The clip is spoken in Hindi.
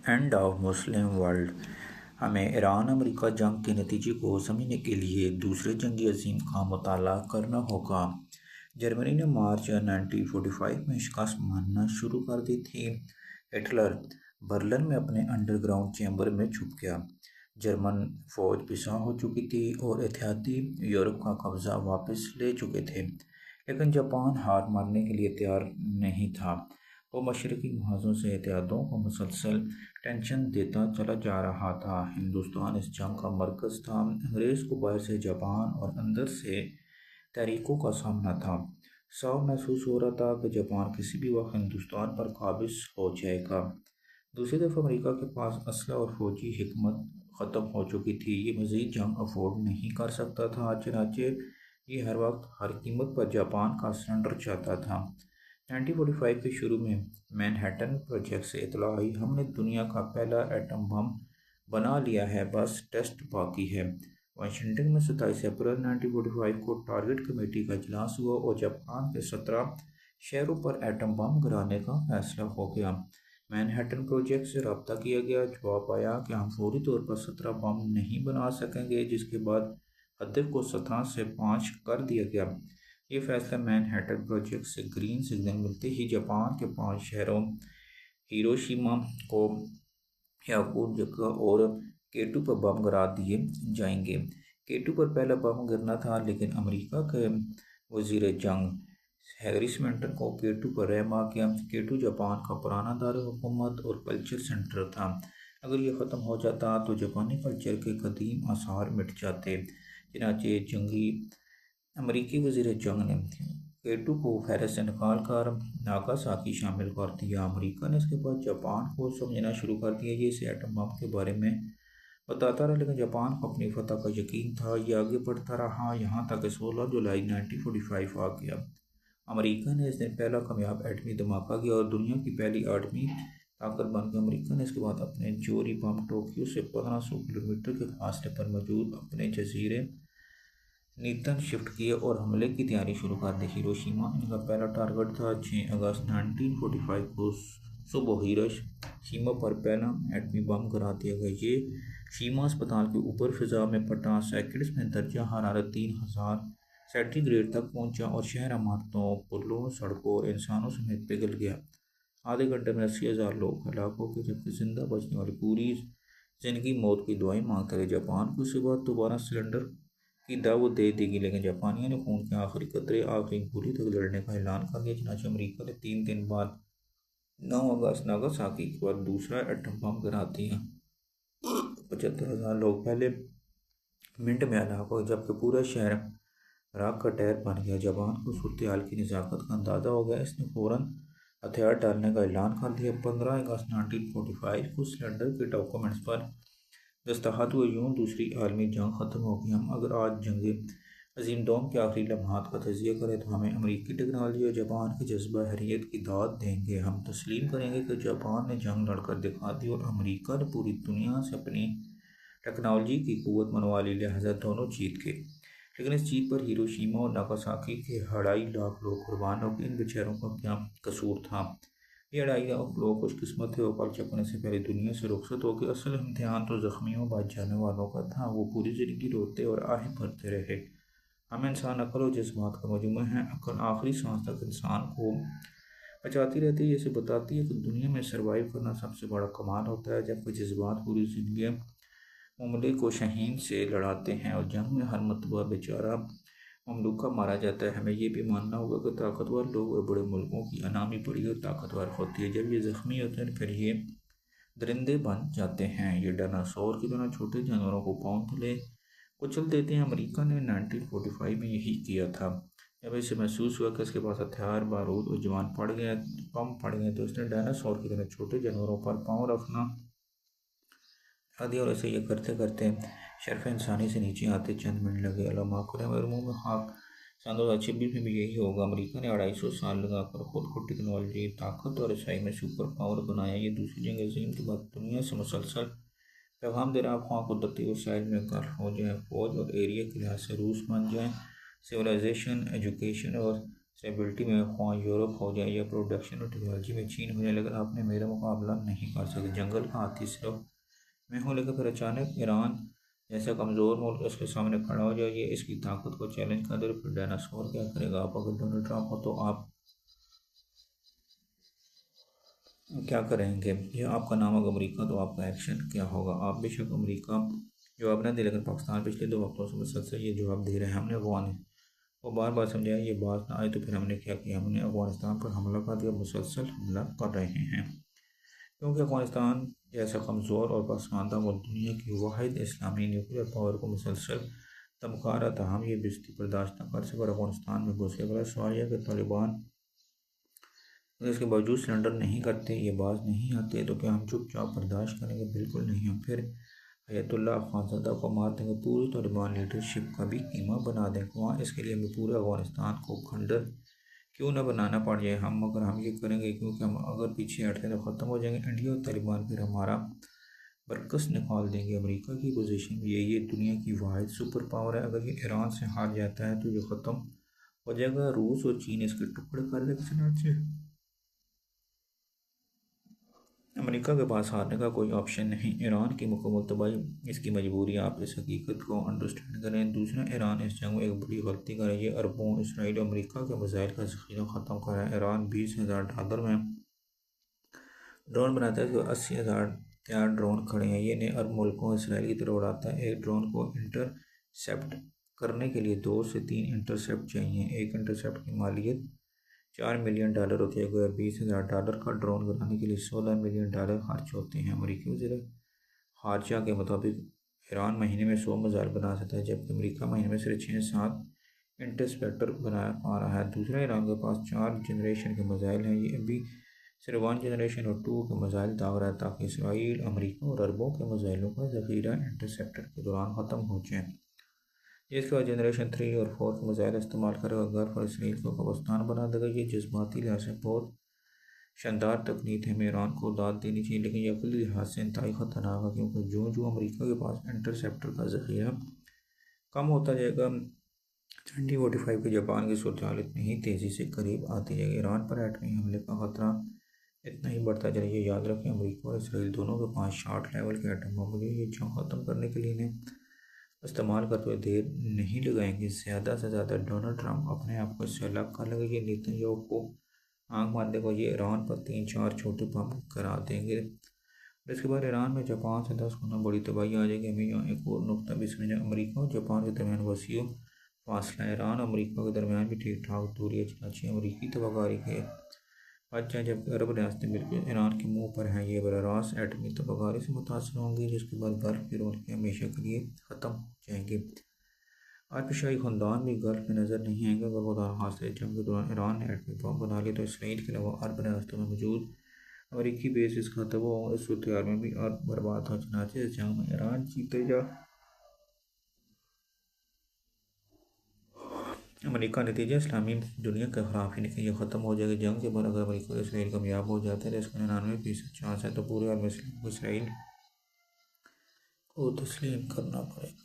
End of Muslim world. हमें ईरान अमेरिका जंग के नतीजे को समझने के लिए दूसरे जंगी अज़ीम का मुताला करना होगा। जर्मनी ने मार्च 1945 में शिकस्त मानना शुरू कर दी थी। हिटलर बर्लिन में अपने अंडरग्राउंड चैम्बर में छुप गया। जर्मन फौज पिछा हो चुकी थी और एहतियाती यूरोप का कब्जा वापस ले चुके थे, लेकिन जापान हार मानने के लिए तैयार नहीं था। वो मशरक़ी महाजों से एहतियातों को मुसलसल टेंशन देता चला जा रहा था। हिंदुस्तान इस जंग का मरकज़ था। अंग्रेज़ को बाहर से जापान और अंदर से तहरीकों का सामना था। साफ महसूस हो रहा था कि जापान किसी भी वक्त हिंदुस्तान पर काबिज हो जाएगा। दूसरी तरफ अमेरिका के पास असला और फौजी हिकमत ख़त्म हो चुकी थी। ये मज़ीद जंग अफोर्ड नहीं कर सकता था। चनाचे ये हर वक्त हर कीमत पर जापान का सरेंडर चाहता था। 1945 के शुरू में मैनहट्टन प्रोजेक्ट से इतला आई, हमने दुनिया का पहला एटम बम बना लिया है, बस टेस्ट बाकी है। वाशिंगटन में 27 अप्रैल 1945 को टारगेट कमेटी का इजलास हुआ और जापान के 17 शहरों पर एटम बम गिराने का फैसला हो गया। मैनहट्टन प्रोजेक्ट से रब्ता किया गया। जवाब आया कि हम फौरी तौर पर 17 बम नहीं बना सकेंगे, जिसके बाद हदफ को 17 से 5 कर दिया गया। ये फैसला मैनहट्टन प्रोजेक्ट से ग्रीन सिग्नल मिलते ही जापान के 5 शहरों हिरोशिमा को याकुजाका और केटू पर बम गिरा दिए जाएंगे। केटू पर पहला बम गिरना था, लेकिन अमेरिका के वजीर जंग हैरी स्मेंटन को केटू पर रहम आ गया। केटू जापान का पुराना दार हुकूमत और कल्चर सेंटर था। अगर ये ख़त्म हो जाता तो जापानी कल्चर के कदीम आसार मिट जाते। चनाचे जंगी अमेरिकी वजीर जंग ने केटू को फहरिस्त से निकाल कर नागासाकी शामिल कर दिया। अमेरिका ने इसके बाद जापान को समझना शुरू कर दिया। ये इसे एटम बम के बारे में बताता रहा, लेकिन जापान को अपनी फतह का यकीन था। ये आगे बढ़ता रहा, यहाँ तक कि 16 जुलाई 1945 आ गया। अमेरिका ने इस दिन पहला कामयाब एटमी धमाका किया और दुनिया की पहली एटमी ताकत बन गई। अमेरिका ने इसके बाद अपने जोरी बम टोक्यो से 1500 किलोमीटर के फासले पर मौजूद अपने जजीरे नीतन शिफ्ट किए और हमले की तैयारी शुरू कर दी। हिरोशिमा इनका पहला टारगेट था। 6 अगस्त 1945 को सुबह हिरोशिमा पर पहला एटमी बम गिरा दिया गया। ये शीमा अस्पताल के ऊपर फिजा में फटा। सेकंड्स में दर्जा हरारत 3000 सेंटीग्रेड तक पहुंचा और शहर इमारतों, पुलों, सड़कों और इंसानों समेत पिघल गया। आधे घंटे में 80,000 लोग हलाक हो गए, जबकि जिंदा बचने वाली पूरी जिंदगी मौत की दुआएं मांगते रहे। जापान को इसके बाद दोबारा सिलेंडर की दावत दे देगी, लेकिन जापानियों ने खून के आखिरी कतरे, आखिरी गोली तक लड़ने का ऐलान कर दिया। चनाचे अमेरिका ने 3 दिन बाद 9 अगस्त नागासाकी के बाद दूसरा एटम बम गिरा दिया। 75,000 लोग पहले मिनट में हलाक हो, जबकि पूरा शहर राख का टैर बन गया। जापान को सूरत हाल की नज़ाकत का अंदाज़ा हो गया। इसने फ़ौरन हथियार डालने का ऐलान कर दिया। 15 अगस्त 1945 को सिलेंडर के डॉक्यूमेंट्स पर दस्तखत हुए। यूँ दूसरी आलमी जंग ख़त्म हो गई। हम अगर आज जंग अजीम दोम के आखिरी लम्हात का तजिया करें तो हमें अमेरिकी टेक्नोलॉजी और जापान के जज्बा हरियत की दाद देंगे। हम तस्लीम करेंगे कि जापान ने जंग लड़कर दिखा दी और अमेरिका ने पूरी दुनिया से अपनी टेक्नोलॉजी की क़ुव्वत मनवा ली, लिहाजा दोनों जीत गए। लेकिन इस जीत पर हिरोशिमा और नागासाकी के 2.5 लाख लोग कुर्बान हो गए। इन बेचारों का क्या कसूर था? ये 2.5 लाख लोग खुशकिस्मत थे और पल झपकने से पहले दुनिया से रुखसत हो गए। असल इम्तिहान तो जख्मियों बच जाने वालों का था। वो पूरी ज़िंदगी रोते और आहें भरते रहे। हम इंसान अक्ल और जज्बात का मजमूआ है। अक्ल आखिरी सांस तक इंसान को बचाती रहती है। जैसे बताती है कि दुनिया में सर्वाइव करना सबसे बड़ा कमाल होता है, जबकि जज्बात पूरी ज़िंदगी मामले को शहीन से लड़ाते हैं और जंग में हर मतबा बेचारा ममलूका मारा जाता है। हमें यह भी मानना होगा कि ताकतवर लोग और बड़े मुल्कों की अनामी बड़ी और ताकतवर होती है। जब ये ज़ख्मी होते हैं फिर ये दरिंदे बन जाते हैं। ये डायनासोर की तरह छोटे जानवरों को पाँव तले कुचल देते हैं। अमेरिका ने 1945 में यही किया था। जब इसे महसूस हुआ कि इसके पास हथियार, बारूद और जवान पड़ गए, बम पड़ गए, तो इसने डायनासोर की तरह छोटे जानवरों पर पाँव रखना दिया और ऐसे ये करते करते शर्फ इंसानी से नीचे आते चंद मिनट लगे। अल्लाह करे मेरे मुँह में खाक। 2026 में भी यही होगा। अमेरिका ने 250 साल लगाकर खुद को टेक्नोलॉजी, ताकत और रसाई में सुपर पावर बनाया। ये दूसरी जंग अजीम के बाद दुनिया से मुसलसल पैगाम दे रहा, ख्वाह कुदरती वसाइल में कर हो जाए, फौज और एरिया के लिहाज से रूस बन जाए, सिविलाइजेशन, एजुकेशन और स्टेबिलिटी में, ख्वाह यूरोप हो जाए या प्रोडक्शन और टेक्नोलॉजी में चीन हो जाए, लेकिन आपने मेरा मुकाबला नहीं कर सकते। जंगल का हाथी सिर्फ मैं हूँ, लेकिन फिर अचानक ईरान जैसा कमज़ोर मुल्क उसके सामने खड़ा हो जाए, ये इसकी ताकत को चैलेंज कर दे, फिर डायनासोर क्या करेगा? आप अगर डोनाल्ड ट्रंप हो तो आप क्या करेंगे? या आपका नाम अगर अमरीका तो आपका एक्शन क्या होगा? आप बेशक अमरीका जवाब न दे, लेकिन पाकिस्तान पिछले 2 हफ्तों से मुसलसल ये जवाब दे रहे हैं। हमने अफगान वो बार बार समझाया, ये बात ना आए तो फिर हमने क्या किया? हमने अफगानिस्तान पर हमला कर दिया, मुसलसल हमला कर रहे हैं, क्योंकि अफगानिस्तान जैसा कमज़ोर और पसमानदा मुल्क दुनिया की वाहिद इस्लामी न्यूक्लियर पावर को मुसलसल धमका रहा था। हम ये बेइज्जती बर्दाश्त न कर सके और अफगानिस्तान में घुस गए। अगला सवाल यह कि तालिबान इसके बावजूद सरेंडर नहीं करते, ये बाज नहीं आते, तो क्या हम चुपचाप बर्दाश्त करेंगे? बिल्कुल नहीं। हम फिर अयतुल्ला खानज़ादा को मार देंगे, पूरी तालिबान लीडरशिप का भी कीमा बना देंगे। वहाँ इसके लिए हमें पूरे अफगानिस्तान को खंडर क्यों ना बनाना पड़ जाए। अगर हम ये करेंगे, क्योंकि हम अगर पीछे हटते तो ख़त्म हो जाएंगे। इंडिया और तालिबान फिर हमारा बरकस निकाल देंगे। अमेरिका की पोजीशन भी यही है, दुनिया की वाहिद सुपर पावर है। अगर ये ईरान से हार जाता है तो ये ख़त्म हो जाएगा। रूस और चीन इसके टुकड़े कर देंगे। चनाचे अमेरिका के पास हारने का कोई ऑप्शन नहीं। ईरान की मुकम्मल तबाही इसकी मजबूरी। आप इस हकीकत को अंडरस्टैंड करें। दूसरा, ईरान इस जंग में एक बड़ी गलती कर रही है। अरबों इसराइल और अमेरिका के मिसाइल का ज़ख़ीरा ख़त्म कर रहा है। ईरान $20,000 में ड्रोन बनाता है, तो 80,000 तैयार ड्रोन खड़े हैं। ये नए अरब मुल्कों इसराइल की तरफ उड़ाता है। एक ड्रोन को इंटरसेप्ट करने के लिए 2 से 3 इंटरसेप्ट चाहिए। एक इंटरसेप्ट की मालियत $4 मिलियन होती है। अगर $20,000 का ड्रोन बनाने के लिए $16 मिलियन खर्च होते हैं। अमरीकी वज़ीर ख़ारजा के मुताबिक ईरान महीने में 100 मिसाइल बना सकता है, जबकि अमरीका महीने में सिर्फ 6-7 इंटरसेप्टर बना पा रहा है। दूसरा, ईरान के पास 4 जनरेशन के मिसाइल हैं। ये अभी सिर्फ 1 जनरेशन और 2 के मिसाइल दाग रहा है, ताकि इसराइल, अमरीका और अरबों के मिसाइलों का ज़ख़ीरा इंटरसेप्टर के दौरान ख़त्म हो जाए। इसके बाद जनरेशन 3 और 4 के मिसाइल इस्तेमाल करेगा। गल्फ और इसराइल को कब्रिस्तान बना देगा। ये जज्बाती लिहाज से बहुत शानदार तकनीक है। हमें ईरान को दाद देनी चाहिए, लेकिन यह अक़ली लिहाज से इंतहाई ख़तरनाक है, क्योंकि जो अमरीका के पास इंटरसेप्टर का ज़ख़ीरा कम होता जाएगा, 2045 के जापान की सूरत हाल इतनी ही तेज़ी से करीब आती जाएगी। ईरान पर एटमी हमले का ख़तरा इतना ही बढ़ता चलिए। याद रखें, अमरीका और इसराइल दोनों के पास शॉर्ट लेवल के एटम बम। मुझे ये जंग ख़त्म करने के लिए इन्हें इस्तेमाल करते हुए देर नहीं लगाएंगे। ज़्यादा से ज़्यादा डोनाल्ड ट्रंप अपने आप को इससे अलग कर लेंगे। ये नेतन्याहू को आंख मारने को ये ईरान पर 3-4 छोटे बम करा देंगे। इसके बाद ईरान में जापान से 10 गुना बड़ी तबाही आ जाएगी। हमें यहाँ एक और नुकता भी समझना, अमरीका और जापान के दरमियान वसीउ फासला। ईरान और अमरीका के दरमियान भी ठीक ठाक दूरी है। चनाची अमरीकी तबाहकारी के अच्छा, जब अरब रियासतें बिल्कुल ईरान के मुंह पर हैं, ये बरह रास्त एटमी तबाहकारी से मुतासर होंगी, जिसके बाद गल्फ की रौनकें हमेशा के लिए ख़त्म हो जाएंगी। आज पेशाही ख़ानदान भी गल्फ में नज़र नहीं आएंगे। अगर खुदा खास्ता जंग के दौरान ईरान ने एटमी बम बना लिया, तो इसराइल के अलावा अरब रियासतों में मौजूद अमरीकी बेसिस का तबाह होंगे। इस सूरत में भी अरब बर्बाद हो। चनाचे इस जंग में ईरान जीतेगा। अमरीका नतीजा इस्लामी दुनिया के खिलाफ ही नहीं, ये ख़त्म हो जाएगी। जंग के बाद अगर अमरीका और इसराइल कामयाब हो जाते हैं, तो इसका 99% चांस है, तो पूरे आलम इस्लाम को इसराइल को तस्लीम करना पड़ेगा।